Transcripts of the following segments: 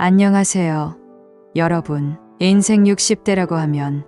안녕하세요. 여러분, 인생 60대라고 하면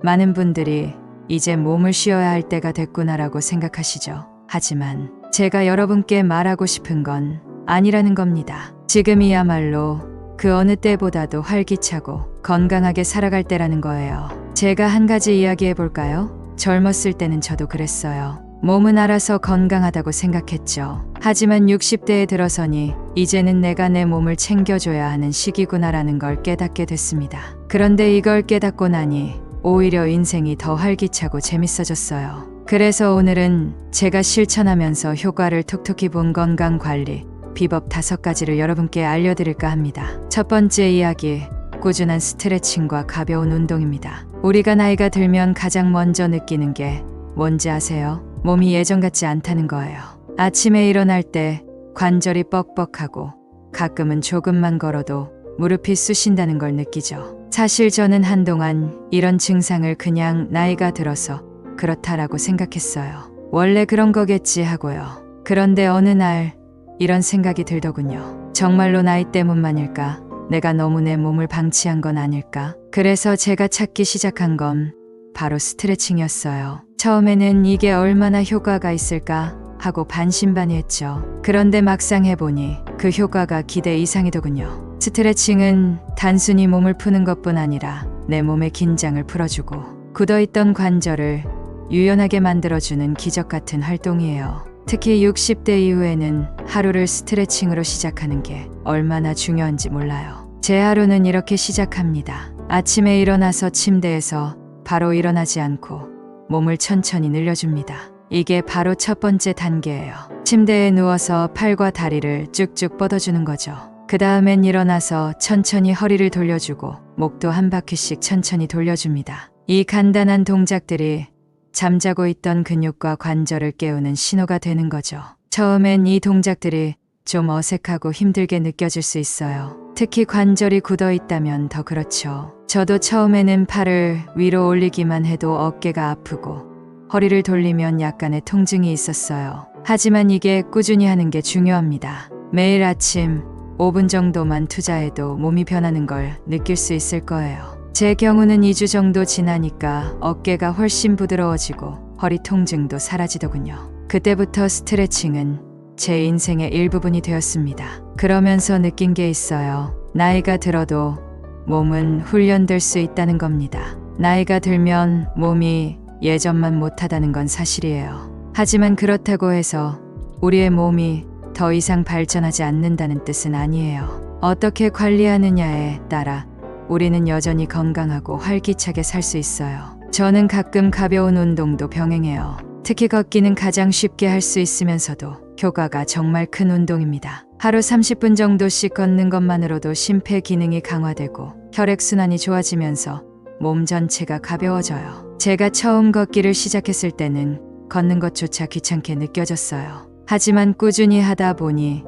많은 분들이 이제 몸을 쉬어야 할 때가 됐구나라고 생각하시죠. 하지만 제가 여러분께 말하고 싶은 건 아니라는 겁니다. 지금이야말로 그 어느 때보다도 활기차고 건강하게 살아갈 때라는 거예요. 제가 한 가지 이야기해 볼까요? 젊었을 때는 저도 그랬어요. 몸은 알아서 건강하다고 생각했죠. 하지만 60대에 들어서니 이제는 내가 내 몸을 챙겨줘야 하는 시기구나라는 걸 깨닫게 됐습니다. 그런데 이걸 깨닫고 나니 오히려 인생이 더 활기차고 재밌어졌어요. 그래서 오늘은 제가 실천하면서 효과를 톡톡히 본 건강관리 비법 5가지를 여러분께 알려드릴까 합니다. 첫 번째 이야기, 꾸준한 스트레칭과 가벼운 운동입니다. 우리가 나이가 들면 가장 먼저 느끼는 게 뭔지 아세요? 몸이 예전 같지 않다는 거예요. 아침에 일어날 때 관절이 뻑뻑하고 가끔은 조금만 걸어도 무릎이 쑤신다는 걸 느끼죠. 사실 저는 한동안 이런 증상을 그냥 나이가 들어서 그렇다라고 생각했어요. 원래 그런 거겠지 하고요. 그런데 어느 날 이런 생각이 들더군요. 정말로 나이 때문만일까? 내가 너무 내 몸을 방치한 건 아닐까? 그래서 제가 찾기 시작한 건 바로 스트레칭이었어요. 처음에는 이게 얼마나 효과가 있을까 하고 반신반의했죠. 그런데 막상 해보니 그 효과가 기대 이상이더군요. 스트레칭은 단순히 몸을 푸는 것뿐 아니라 내 몸의 긴장을 풀어주고 굳어있던 관절을 유연하게 만들어주는 기적 같은 활동이에요. 특히 60대 이후에는 하루를 스트레칭으로 시작하는 게 얼마나 중요한지 몰라요. 제 하루는 이렇게 시작합니다. 아침에 일어나서 침대에서 바로 일어나지 않고 몸을 천천히 늘려줍니다. 이게 바로 첫 번째 단계예요. 침대에 누워서 팔과 다리를 쭉쭉 뻗어주는 거죠. 그 다음엔 일어나서 천천히 허리를 돌려주고 목도 한 바퀴씩 천천히 돌려줍니다. 이 간단한 동작들이 잠자고 있던 근육과 관절을 깨우는 신호가 되는 거죠. 처음엔 이 동작들이 좀 어색하고 힘들게 느껴질 수 있어요. 특히 관절이 굳어 있다면 더 그렇죠. 저도 처음에는 팔을 위로 올리기만 해도 어깨가 아프고 허리를 돌리면 약간의 통증이 있었어요. 하지만 이게 꾸준히 하는 게 중요합니다. 매일 아침 5분 정도만 투자해도 몸이 변하는 걸 느낄 수 있을 거예요. 제 경우는 2주 정도 지나니까 어깨가 훨씬 부드러워지고 허리 통증도 사라지더군요. 그때부터 스트레칭은 제 인생의 일부분이 되었습니다. 그러면서 느낀 게 있어요. 나이가 들어도 몸은 훈련될 수 있다는 겁니다. 나이가 들면 몸이 예전만 못하다는 건 사실이에요. 하지만 그렇다고 해서 우리의 몸이 더 이상 발전하지 않는다는 뜻은 아니에요. 어떻게 관리하느냐에 따라 우리는 여전히 건강하고 활기차게 살 수 있어요. 저는 가끔 가벼운 운동도 병행해요. 특히 걷기는 가장 쉽게 할 수 있으면서도 효과가 정말 큰 운동입니다. 하루 30분 정도씩 걷는 것만으로도 심폐 기능이 강화되고 혈액순환이 좋아지면서 몸 전체가 가벼워져요. 제가 처음 걷기를 시작했을 때는 걷는 것조차 귀찮게 느껴졌어요. 하지만 꾸준히 하다 보니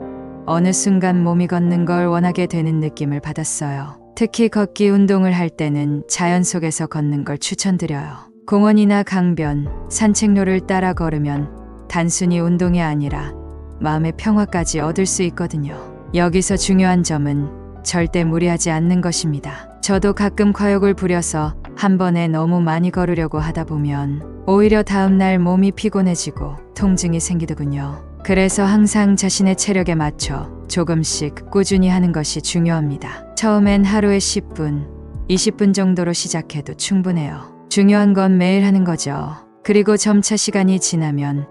어느 순간 몸이 걷는 걸 원하게 되는 느낌을 받았어요. 특히 걷기 운동을 할 때는 자연 속에서 걷는 걸 추천드려요. 공원이나 강변, 산책로를 따라 걸으면 단순히 운동이 아니라 마음의 평화까지 얻을 수 있거든요. 여기서 중요한 점은 절대 무리하지 않는 것입니다. 저도 가끔 과욕을 부려서 한 번에 너무 많이 걸으려고 하다 보면 오히려 다음날 몸이 피곤해지고 통증이 생기더군요. 그래서 항상 자신의 체력에 맞춰 조금씩 꾸준히 하는 것이 중요합니다. 처음엔 하루에 10분, 20분 정도로 시작해도 충분해요. 중요한 건 매일 하는 거죠. 그리고 점차 시간이 지나면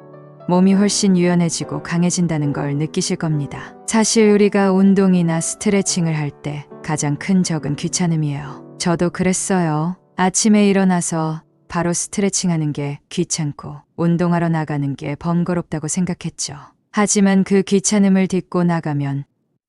몸이 훨씬 유연해지고 강해진다는 걸 느끼실 겁니다. 사실 우리가 운동이나 스트레칭을 할 때 가장 큰 적은 귀찮음이에요. 저도 그랬어요. 아침에 일어나서 바로 스트레칭하는 게 귀찮고 운동하러 나가는 게 번거롭다고 생각했죠. 하지만 그 귀찮음을 딛고 나가면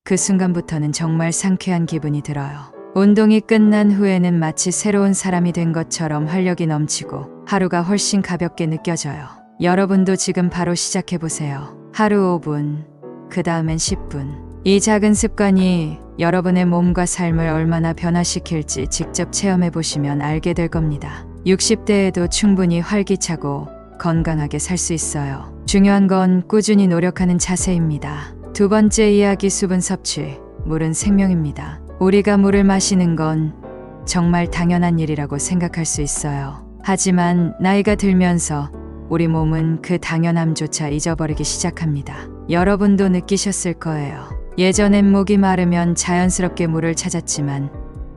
그 순간부터는 정말 상쾌한 기분이 들어요. 운동이 끝난 후에는 마치 새로운 사람이 된 것처럼 활력이 넘치고 하루가 훨씬 가볍게 느껴져요. 여러분도 지금 바로 시작해보세요. 하루 5분, 그 다음엔 10분. 이 작은 습관이 여러분의 몸과 삶을 얼마나 변화시킬지 직접 체험해보시면 알게 될 겁니다. 60대에도 충분히 활기차고 건강하게 살 수 있어요. 중요한 건 꾸준히 노력하는 자세입니다. 두 번째 이야기, 수분 섭취. 물은 생명입니다. 우리가 물을 마시는 건 정말 당연한 일이라고 생각할 수 있어요. 하지만 나이가 들면서 우리 몸은 그 당연함조차 잊어버리기 시작합니다. 여러분도 느끼셨을 거예요. 예전엔 목이 마르면 자연스럽게 물을 찾았지만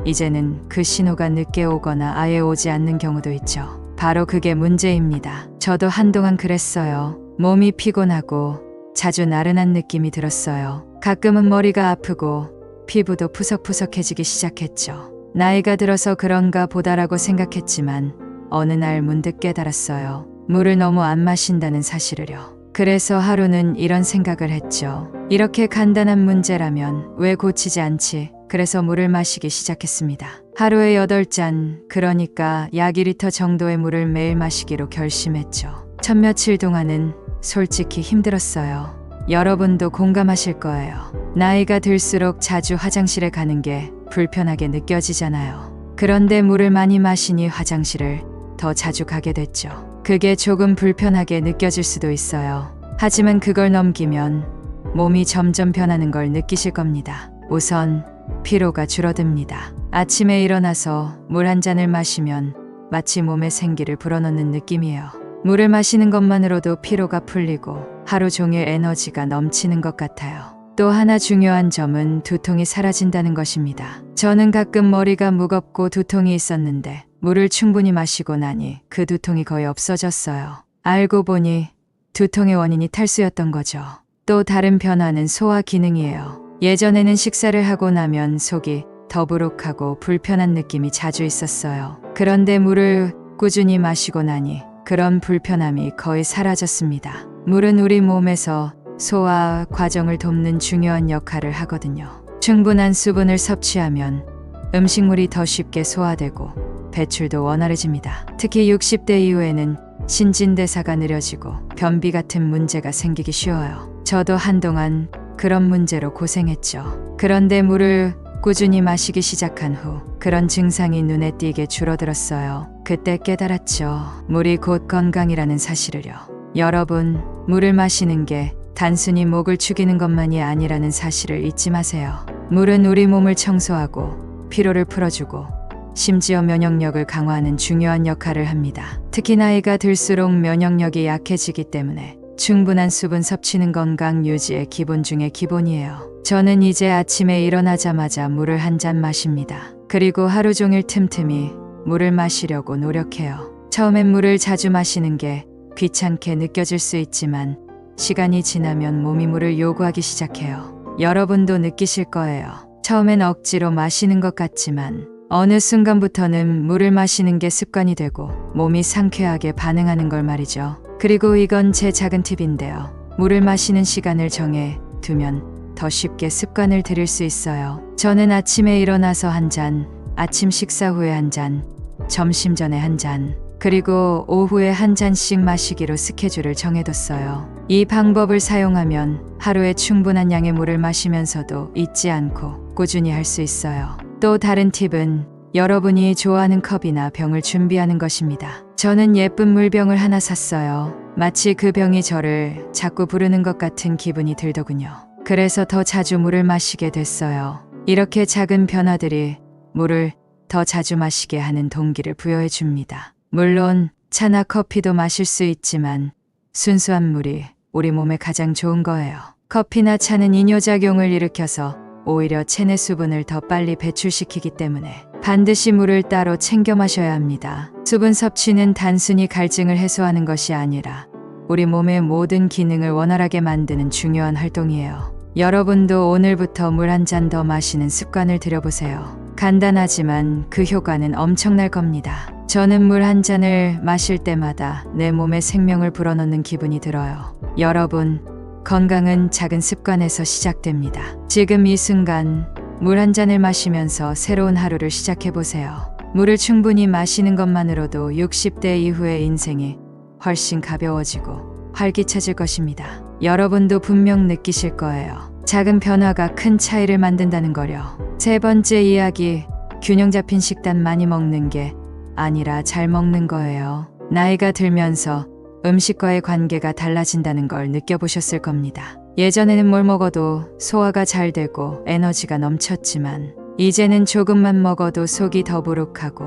이제는 그 신호가 늦게 오거나 아예 오지 않는 경우도 있죠. 바로 그게 문제입니다. 저도 한동안 그랬어요. 몸이 피곤하고 자주 나른한 느낌이 들었어요. 가끔은 머리가 아프고 피부도 푸석푸석해지기 시작했죠. 나이가 들어서 그런가 보다라고 생각했지만 어느 날 문득 깨달았어요. 물을 너무 안 마신다는 사실을요. 그래서 하루는 이런 생각을 했죠. 이렇게 간단한 문제라면 왜 고치지 않지? 그래서 물을 마시기 시작했습니다. 하루에 8잔, 그러니까 약 2리터 정도의 물을 매일 마시기로 결심했죠. 첫 며칠 동안은 솔직히 힘들었어요. 여러분도 공감하실 거예요. 나이가 들수록 자주 화장실에 가는 게 불편하게 느껴지잖아요. 그런데 물을 많이 마시니 화장실을 더 자주 가게 됐죠. 그게 조금 불편하게 느껴질 수도 있어요. 하지만 그걸 넘기면 몸이 점점 변하는 걸 느끼실 겁니다. 우선 피로가 줄어듭니다. 아침에 일어나서 물 한 잔을 마시면 마치 몸에 생기를 불어넣는 느낌이에요. 물을 마시는 것만으로도 피로가 풀리고 하루 종일 에너지가 넘치는 것 같아요. 또 하나 중요한 점은 두통이 사라진다는 것입니다. 저는 가끔 머리가 무겁고 두통이 있었는데 물을 충분히 마시고 나니 그 두통이 거의 없어졌어요. 알고 보니 두통의 원인이 탈수였던 거죠. 또 다른 변화는 소화 기능이에요. 예전에는 식사를 하고 나면 속이 더부룩하고 불편한 느낌이 자주 있었어요. 그런데 물을 꾸준히 마시고 나니 그런 불편함이 거의 사라졌습니다. 물은 우리 몸에서 소화 과정을 돕는 중요한 역할을 하거든요. 충분한 수분을 섭취하면 음식물이 더 쉽게 소화되고 배출도 원활해집니다. 특히 60대 이후에는 신진대사가 느려지고 변비 같은 문제가 생기기 쉬워요. 저도 한동안 그런 문제로 고생했죠. 그런데 물을 꾸준히 마시기 시작한 후 그런 증상이 눈에 띄게 줄어들었어요. 그때 깨달았죠. 물이 곧 건강이라는 사실을요. 여러분, 물을 마시는 게 단순히 목을 축이는 것만이 아니라는 사실을 잊지 마세요. 물은 우리 몸을 청소하고 피로를 풀어주고 심지어 면역력을 강화하는 중요한 역할을 합니다. 특히 나이가 들수록 면역력이 약해지기 때문에 충분한 수분 섭취는 건강 유지의 기본 중의 기본이에요. 저는 이제 아침에 일어나자마자 물을 한 잔 마십니다. 그리고 하루 종일 틈틈이 물을 마시려고 노력해요. 처음엔 물을 자주 마시는 게 귀찮게 느껴질 수 있지만 시간이 지나면 몸이 물을 요구하기 시작해요. 여러분도 느끼실 거예요. 처음엔 억지로 마시는 것 같지만 어느 순간부터는 물을 마시는 게 습관이 되고 몸이 상쾌하게 반응하는 걸 말이죠. 그리고 이건 제 작은 팁인데요. 물을 마시는 시간을 정해 두면 더 쉽게 습관을 들일 수 있어요. 저는 아침에 일어나서 한 잔, 아침 식사 후에 한 잔, 점심 전에 한 잔, 그리고 오후에 한 잔씩 마시기로 스케줄을 정해뒀어요. 이 방법을 사용하면 하루에 충분한 양의 물을 마시면서도 잊지 않고 꾸준히 할 수 있어요. 또 다른 팁은 여러분이 좋아하는 컵이나 병을 준비하는 것입니다. 저는 예쁜 물병을 하나 샀어요. 마치 그 병이 저를 자꾸 부르는 것 같은 기분이 들더군요. 그래서 더 자주 물을 마시게 됐어요. 이렇게 작은 변화들이 물을 더 자주 마시게 하는 동기를 부여해 줍니다. 물론 차나 커피도 마실 수 있지만 순수한 물이 우리 몸에 가장 좋은 거예요. 커피나 차는 이뇨작용을 일으켜서 오히려 체내 수분을 더 빨리 배출시키기 때문에 반드시 물을 따로 챙겨 마셔야 합니다. 수분 섭취는 단순히 갈증을 해소하는 것이 아니라 우리 몸의 모든 기능을 원활하게 만드는 중요한 활동이에요. 여러분도 오늘부터 물 한 잔 더 마시는 습관을 들여보세요. 간단하지만 그 효과는 엄청날 겁니다. 저는 물 한 잔을 마실 때마다 내 몸에 생명을 불어넣는 기분이 들어요. 여러분, 건강은 작은 습관에서 시작됩니다. 지금 이 순간 물 한 잔을 마시면서 새로운 하루를 시작해보세요. 물을 충분히 마시는 것만으로도 60대 이후의 인생이 훨씬 가벼워지고 활기차질 것입니다. 여러분도 분명 느끼실 거예요. 작은 변화가 큰 차이를 만든다는 거요. 세 번째 이야기, 균형 잡힌 식단 많이 먹는 게 아니라 잘 먹는 거예요. 나이가 들면서 음식과의 관계가 달라진다는 걸 느껴보셨을 겁니다. 예전에는 뭘 먹어도 소화가 잘 되고 에너지가 넘쳤지만 이제는 조금만 먹어도 속이 더부룩하고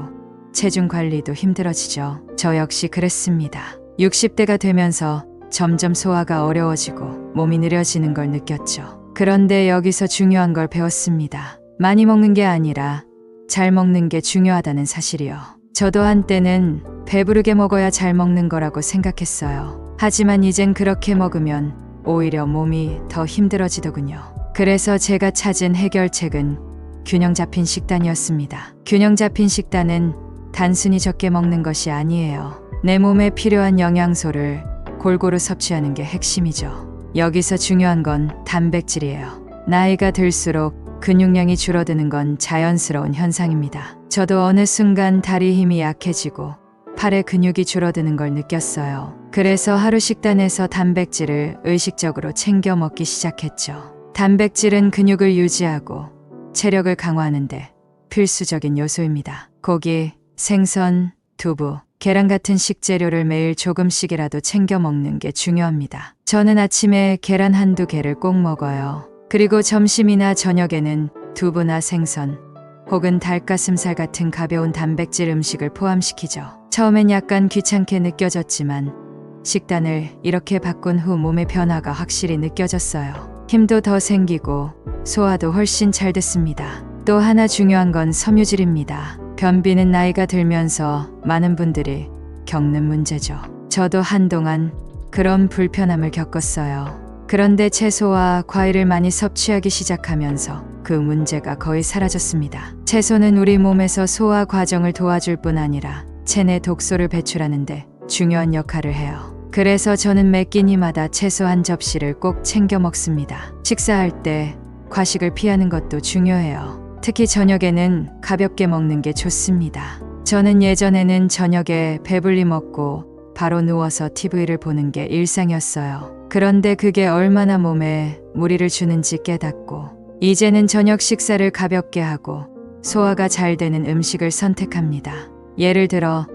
체중 관리도 힘들어지죠. 저 역시 그랬습니다. 60대가 되면서 점점 소화가 어려워지고 몸이 느려지는 걸 느꼈죠. 그런데 여기서 중요한 걸 배웠습니다. 많이 먹는 게 아니라 잘 먹는 게 중요하다는 사실이요. 저도 한때는 배부르게 먹어야 잘 먹는 거라고 생각했어요. 하지만 이젠 그렇게 먹으면 오히려 몸이 더 힘들어지더군요. 그래서 제가 찾은 해결책은 균형 잡힌 식단이었습니다. 균형 잡힌 식단은 단순히 적게 먹는 것이 아니에요. 내 몸에 필요한 영양소를 골고루 섭취하는 게 핵심이죠. 여기서 중요한 건 단백질이에요. 나이가 들수록 근육량이 줄어드는 건 자연스러운 현상입니다. 저도 어느 순간 다리 힘이 약해지고 팔의 근육이 줄어드는 걸 느꼈어요. 그래서 하루 식단에서 단백질을 의식적으로 챙겨 먹기 시작했죠. 단백질은 근육을 유지하고 체력을 강화하는데 필수적인 요소입니다. 고기, 생선, 두부, 계란 같은 식재료를 매일 조금씩이라도 챙겨 먹는 게 중요합니다. 저는 아침에 계란 한두 개를 꼭 먹어요. 그리고 점심이나 저녁에는 두부나 생선 혹은 닭가슴살 같은 가벼운 단백질 음식을 포함시키죠. 처음엔 약간 귀찮게 느껴졌지만 식단을 이렇게 바꾼 후 몸의 변화가 확실히 느껴졌어요. 힘도 더 생기고 소화도 훨씬 잘 됐습니다. 또 하나 중요한 건 섬유질입니다. 변비는 나이가 들면서 많은 분들이 겪는 문제죠. 저도 한동안 그런 불편함을 겪었어요. 그런데 채소와 과일을 많이 섭취하기 시작하면서 그 문제가 거의 사라졌습니다. 채소는 우리 몸에서 소화 과정을 도와줄 뿐 아니라 체내 독소를 배출하는데 중요한 역할을 해요. 그래서 저는 매 끼니마다 채소 한 접시를 꼭 챙겨 먹습니다. 식사할 때 과식을 피하는 것도 중요해요. 특히 저녁에는 가볍게 먹는 게 좋습니다. 저는 예전에는 저녁에 배불리 먹고 바로 누워서 TV를 보는 게 일상이었어요. 그런데 그게 얼마나 몸에 무리를 주는지 깨닫고 이제는 저녁 식사를 가볍게 하고 소화가 잘 되는 음식을 선택합니다. 예를 들어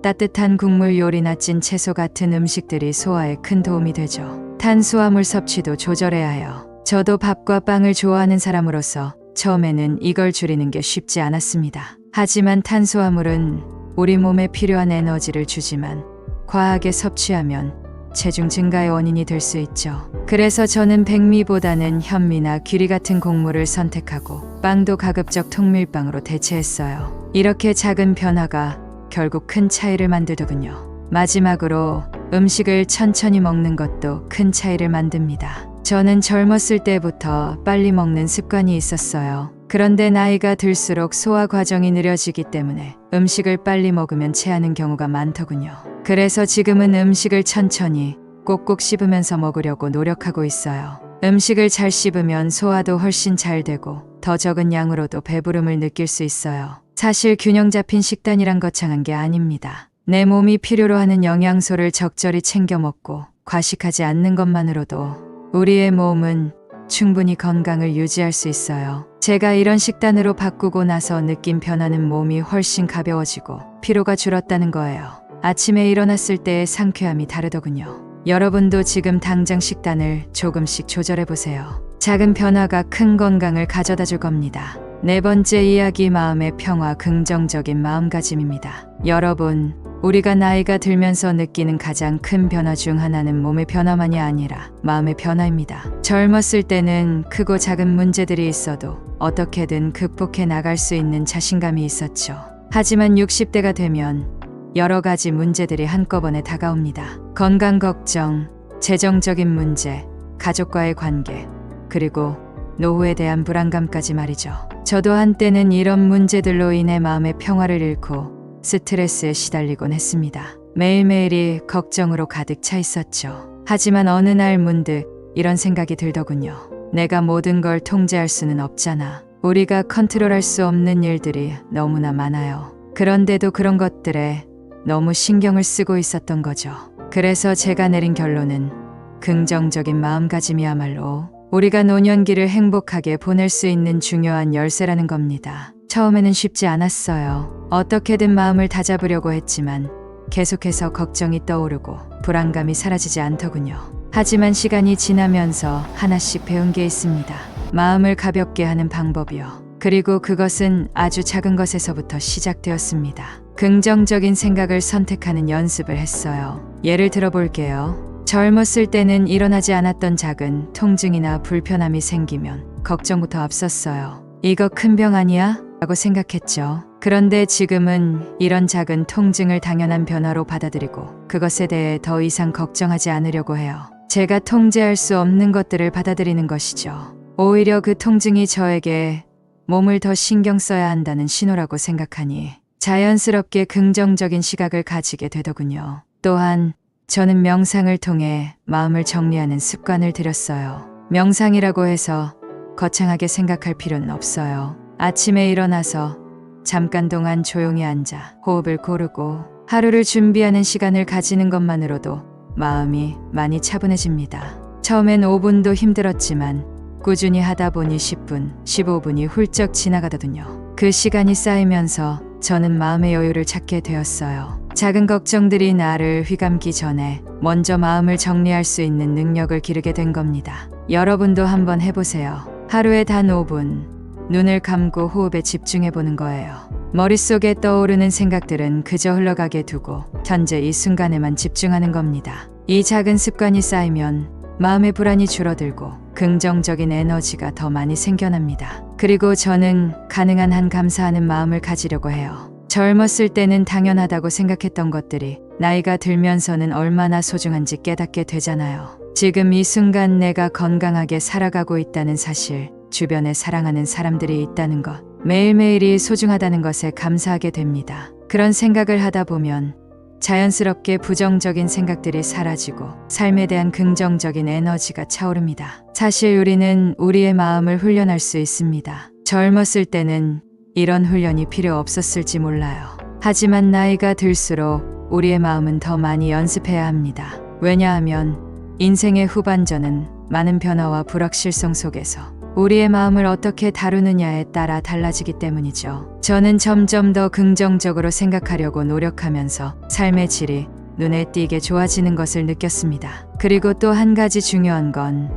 따뜻한 국물 요리나 찐 채소 같은 음식들이 소화에 큰 도움이 되죠. 탄수화물 섭취도 조절해야 해요. 저도 밥과 빵을 좋아하는 사람으로서 처음에는 이걸 줄이는 게 쉽지 않았습니다. 하지만 탄수화물은 우리 몸에 필요한 에너지를 주지만 과하게 섭취하면 체중 증가의 원인이 될 수 있죠. 그래서 저는 백미보다는 현미나 귀리 같은 곡물을 선택하고 빵도 가급적 통밀빵으로 대체했어요. 이렇게 작은 변화가 결국 큰 차이를 만들더군요. 마지막으로 음식을 천천히 먹는 것도 큰 차이를 만듭니다. 저는 젊었을 때부터 빨리 먹는 습관이 있었어요. 그런데 나이가 들수록 소화 과정이 느려지기 때문에 음식을 빨리 먹으면 체하는 경우가 많더군요. 그래서 지금은 음식을 천천히 꼭꼭 씹으면서 먹으려고 노력하고 있어요. 음식을 잘 씹으면 소화도 훨씬 잘 되고 더 적은 양으로도 배부름을 느낄 수 있어요. 사실 균형 잡힌 식단이란 거창한 게 아닙니다. 내 몸이 필요로 하는 영양소를 적절히 챙겨 먹고 과식하지 않는 것만으로도 우리의 몸은 충분히 건강을 유지할 수 있어요. 제가 이런 식단으로 바꾸고 나서 느낀 변화는 몸이 훨씬 가벼워지고 피로가 줄었다는 거예요. 아침에 일어났을 때의 상쾌함이 다르더군요. 여러분도 지금 당장 식단을 조금씩 조절해보세요. 작은 변화가 큰 건강을 가져다 줄 겁니다. 네 번째 이야기, 마음의 평화, 긍정적인 마음가짐입니다. 여러분, 우리가 나이가 들면서 느끼는 가장 큰 변화 중 하나는 몸의 변화만이 아니라 마음의 변화입니다. 젊었을 때는 크고 작은 문제들이 있어도 어떻게든 극복해 나갈 수 있는 자신감이 있었죠. 하지만 60대가 되면 여러 가지 문제들이 한꺼번에 다가옵니다. 건강 걱정, 재정적인 문제, 가족과의 관계, 그리고 노후에 대한 불안감까지 말이죠. 저도 한때는 이런 문제들로 인해 마음의 평화를 잃고 스트레스에 시달리곤 했습니다. 매일매일이 걱정으로 가득 차 있었죠. 하지만 어느 날 문득 이런 생각이 들더군요. 내가 모든 걸 통제할 수는 없잖아. 우리가 컨트롤할 수 없는 일들이 너무나 많아요. 그런데도 그런 것들에 너무 신경을 쓰고 있었던 거죠. 그래서 제가 내린 결론은 긍정적인 마음가짐이야말로 우리가 노년기를 행복하게 보낼 수 있는 중요한 열쇠라는 겁니다. 처음에는 쉽지 않았어요. 어떻게든 마음을 다잡으려고 했지만 계속해서 걱정이 떠오르고 불안감이 사라지지 않더군요. 하지만 시간이 지나면서 하나씩 배운 게 있습니다. 마음을 가볍게 하는 방법이요. 그리고 그것은 아주 작은 것에서부터 시작되었습니다. 긍정적인 생각을 선택하는 연습을 했어요. 예를 들어 볼게요. 젊었을 때는 일어나지 않았던 작은 통증이나 불편함이 생기면 걱정부터 앞섰어요. 이거 큰 병 아니야? 라고 생각했죠. 그런데 지금은 이런 작은 통증을 당연한 변화로 받아들이고 그것에 대해 더 이상 걱정하지 않으려고 해요. 제가 통제할 수 없는 것들을 받아들이는 것이죠. 오히려 그 통증이 저에게 몸을 더 신경 써야 한다는 신호라고 생각하니 자연스럽게 긍정적인 시각을 가지게 되더군요. 또한 저는 명상을 통해 마음을 정리하는 습관을 들였어요. 명상이라고 해서 거창하게 생각할 필요는 없어요. 아침에 일어나서 잠깐 동안 조용히 앉아 호흡을 고르고 하루를 준비하는 시간을 가지는 것만으로도 마음이 많이 차분해집니다. 처음엔 5분도 힘들었지만 꾸준히 하다 보니 10분, 15분이 훌쩍 지나가더군요. 그 시간이 쌓이면서 저는 마음의 여유를 찾게 되었어요. 작은 걱정들이 나를 휘감기 전에 먼저 마음을 정리할 수 있는 능력을 기르게 된 겁니다. 여러분도 한번 해보세요. 하루에 단 5분 눈을 감고 호흡에 집중해 보는 거예요. 머릿속에 떠오르는 생각들은 그저 흘러가게 두고 현재 이 순간에만 집중하는 겁니다. 이 작은 습관이 쌓이면 마음의 불안이 줄어들고 긍정적인 에너지가 더 많이 생겨납니다. 그리고 저는 가능한 한 감사하는 마음을 가지려고 해요. 젊었을 때는 당연하다고 생각했던 것들이 나이가 들면서는 얼마나 소중한지 깨닫게 되잖아요. 지금 이 순간 내가 건강하게 살아가고 있다는 사실, 주변에 사랑하는 사람들이 있다는 것, 매일매일이 소중하다는 것에 감사하게 됩니다. 그런 생각을 하다 보면 자연스럽게 부정적인 생각들이 사라지고 삶에 대한 긍정적인 에너지가 차오릅니다. 사실 우리는 우리의 마음을 훈련할 수 있습니다. 젊었을 때는 이런 훈련이 필요 없었을지 몰라요. 하지만 나이가 들수록 우리의 마음은 더 많이 연습해야 합니다. 왜냐하면 인생의 후반전은 많은 변화와 불확실성 속에서 우리의 마음을 어떻게 다루느냐에 따라 달라지기 때문이죠. 저는 점점 더 긍정적으로 생각하려고 노력하면서 삶의 질이 눈에 띄게 좋아지는 것을 느꼈습니다. 그리고 또 한 가지 중요한 건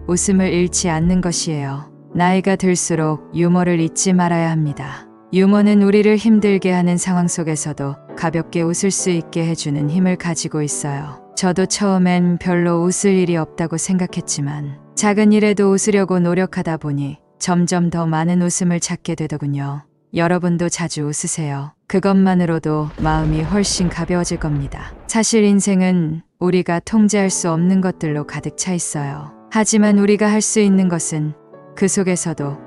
웃음을 잃지 않는 것이에요. 나이가 들수록 유머를 잊지 말아야 합니다. 유머는 우리를 힘들게 하는 상황 속에서도 가볍게 웃을 수 있게 해주는 힘을 가지고 있어요. 저도 처음엔 별로 웃을 일이 없다고 생각했지만 작은 일에도 웃으려고 노력하다 보니 점점 더 많은 웃음을 찾게 되더군요. 여러분도 자주 웃으세요. 그것만으로도 마음이 훨씬 가벼워질 겁니다. 사실 인생은 우리가 통제할 수 없는 것들로 가득 차 있어요. 하지만 우리가 할 수 있는 것은 그 속에서도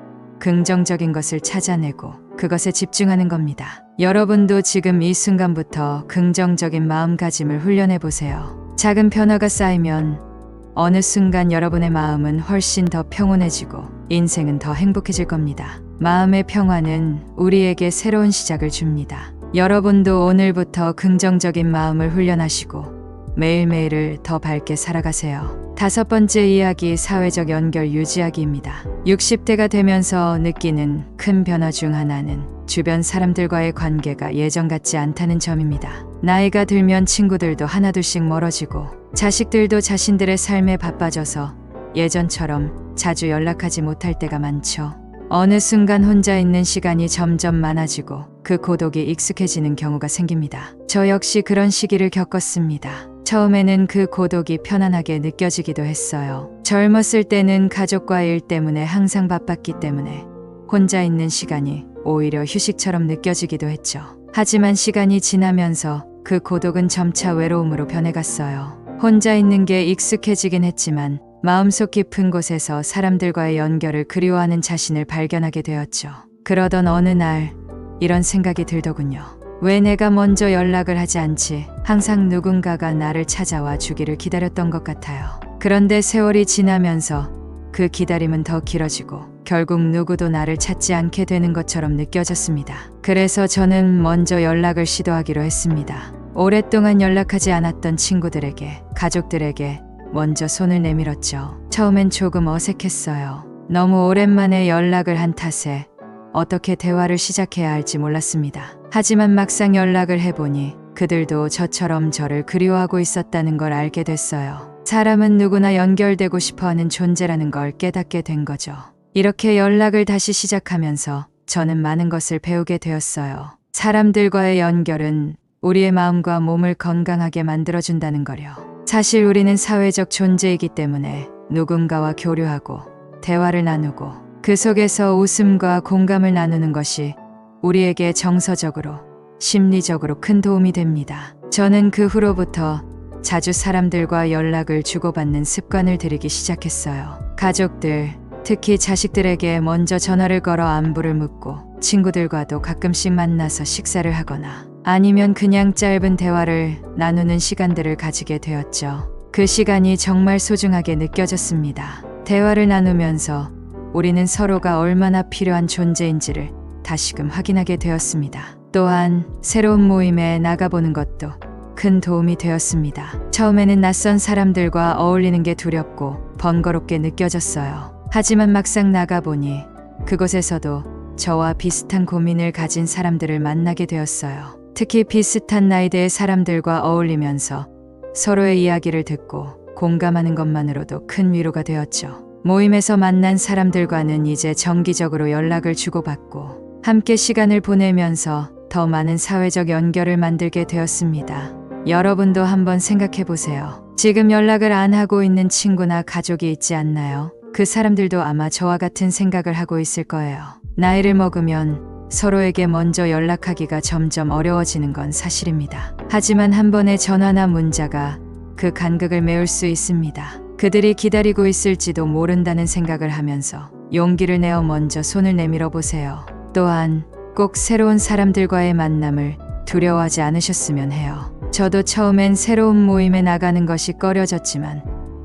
긍정적인 것을 찾아내고 그것에 집중하는 겁니다. 여러분도 지금 이 순간부터 긍정적인 마음가짐을 훈련해 보세요. 작은 변화가 쌓이면 어느 순간 여러분의 마음은 훨씬 더 평온해지고 인생은 더 행복해질 겁니다. 마음의 평화는 우리에게 새로운 시작을 줍니다. 여러분도 오늘부터 긍정적인 마음을 훈련하시고 매일매일을 더 밝게 살아가세요. 5번째 이야기, 사회적 연결 유지하기입니다. 60대가 되면서 느끼는 큰 변화 중 하나는 주변 사람들과의 관계가 예전 같지 않다는 점입니다. 나이가 들면 친구들도 하나둘씩 멀어지고 자식들도 자신들의 삶에 바빠져서 예전처럼 자주 연락하지 못할 때가 많죠. 어느 순간 혼자 있는 시간이 점점 많아지고 그 고독이 익숙해지는 경우가 생깁니다. 저 역시 그런 시기를 겪었습니다. 처음에는 그 고독이 편안하게 느껴지기도 했어요. 젊었을 때는 가족과 일 때문에 항상 바빴기 때문에 혼자 있는 시간이 오히려 휴식처럼 느껴지기도 했죠. 하지만 시간이 지나면서 그 고독은 점차 외로움으로 변해갔어요. 혼자 있는 게 익숙해지긴 했지만 마음속 깊은 곳에서 사람들과의 연결을 그리워하는 자신을 발견하게 되었죠. 그러던 어느 날 이런 생각이 들더군요. 왜 내가 먼저 연락을 하지 않지? 항상 누군가가 나를 찾아와 주기를 기다렸던 것 같아요. 그런데 세월이 지나면서 그 기다림은 더 길어지고 결국 누구도 나를 찾지 않게 되는 것처럼 느껴졌습니다. 그래서 저는 먼저 연락을 시도하기로 했습니다. 오랫동안 연락하지 않았던 친구들에게, 가족들에게 먼저 손을 내밀었죠. 처음엔 조금 어색했어요. 너무 오랜만에 연락을 한 탓에 어떻게 대화를 시작해야 할지 몰랐습니다. 하지만 막상 연락을 해보니 그들도 저처럼 저를 그리워하고 있었다는 걸 알게 됐어요. 사람은 누구나 연결되고 싶어하는 존재라는 걸 깨닫게 된 거죠. 이렇게 연락을 다시 시작하면서 저는 많은 것을 배우게 되었어요. 사람들과의 연결은 우리의 마음과 몸을 건강하게 만들어준다는 거요. 사실 우리는 사회적 존재이기 때문에 누군가와 교류하고 대화를 나누고 그 속에서 웃음과 공감을 나누는 것이 우리에게 정서적으로, 심리적으로 큰 도움이 됩니다. 저는 그 후로부터 자주 사람들과 연락을 주고받는 습관을 들이기 시작했어요. 가족들, 특히 자식들에게 먼저 전화를 걸어 안부를 묻고 친구들과도 가끔씩 만나서 식사를 하거나 아니면 그냥 짧은 대화를 나누는 시간들을 가지게 되었죠. 그 시간이 정말 소중하게 느껴졌습니다. 대화를 나누면서 우리는 서로가 얼마나 필요한 존재인지를 다시금 확인하게 되었습니다. 또한 새로운 모임에 나가보는 것도 큰 도움이 되었습니다. 처음에는 낯선 사람들과 어울리는 게 두렵고 번거롭게 느껴졌어요. 하지만 막상 나가보니 그곳에서도 저와 비슷한 고민을 가진 사람들을 만나게 되었어요. 특히 비슷한 나이대의 사람들과 어울리면서 서로의 이야기를 듣고 공감하는 것만으로도 큰 위로가 되었죠. 모임에서 만난 사람들과는 이제 정기적으로 연락을 주고받고 함께 시간을 보내면서 더 많은 사회적 연결을 만들게 되었습니다. 여러분도 한번 생각해 보세요. 지금 연락을 안 하고 있는 친구나 가족이 있지 않나요? 그 사람들도 아마 저와 같은 생각을 하고 있을 거예요. 나이를 먹으면 서로에게 먼저 연락하기가 점점 어려워지는 건 사실입니다. 하지만 한 번의 전화나 문자가 그 간극을 메울 수 있습니다. 그들이 기다리고 있을지도 모른다는 생각을 하면서 용기를 내어 먼저 손을 내밀어 보세요. 또한 꼭 새로운 사람들과의 만남을 두려워하지 않으셨으면 해요. 저도 처음엔 새로운 모임에 나가는 것이 꺼려졌지만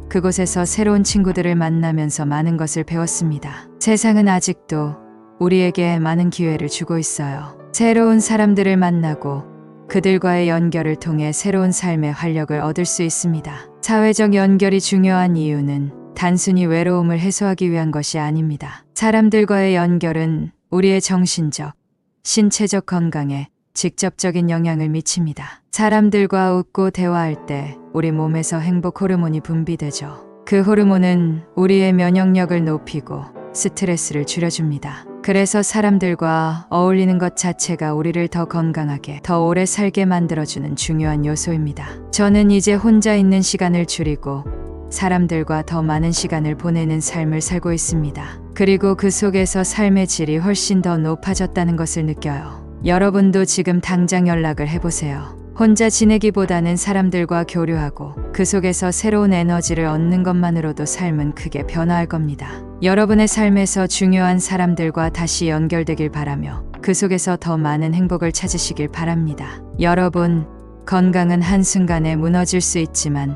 그곳에서 새로운 친구들을 만나면서 많은 것을 배웠습니다. 세상은 아직도 우리에게 많은 기회를 주고 있어요. 새로운 사람들을 만나고 그들과의 연결을 통해 새로운 삶의 활력을 얻을 수 있습니다. 사회적 연결이 중요한 이유는 단순히 외로움을 해소하기 위한 것이 아닙니다. 사람들과의 연결은 우리의 정신적, 신체적 건강에 직접적인 영향을 미칩니다. 사람들과 웃고 대화할 때 우리 몸에서 행복 호르몬이 분비되죠. 그 호르몬은 우리의 면역력을 높이고 스트레스를 줄여줍니다. 그래서 사람들과 어울리는 것 자체가 우리를 더 건강하게, 더 오래 살게 만들어주는 중요한 요소입니다. 저는 이제 혼자 있는 시간을 줄이고 사람들과 더 많은 시간을 보내는 삶을 살고 있습니다. 그리고 그 속에서 삶의 질이 훨씬 더 높아졌다는 것을 느껴요. 여러분도 지금 당장 연락을 해보세요. 혼자 지내기보다는 사람들과 교류하고 그 속에서 새로운 에너지를 얻는 것만으로도 삶은 크게 변화할 겁니다. 여러분의 삶에서 중요한 사람들과 다시 연결되길 바라며 그 속에서 더 많은 행복을 찾으시길 바랍니다. 여러분, 건강은 한순간에 무너질 수 있지만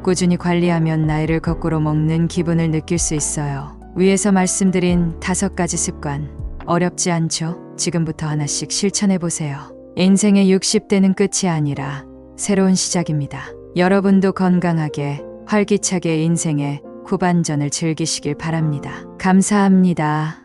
꾸준히 관리하면 나이를 거꾸로 먹는 기분을 느낄 수 있어요. 위에서 말씀드린 5가지 습관, 어렵지 않죠? 지금부터 하나씩 실천해보세요. 인생의 60대는 끝이 아니라 새로운 시작입니다. 여러분도 건강하게, 활기차게 인생의 후반전을 즐기시길 바랍니다. 감사합니다.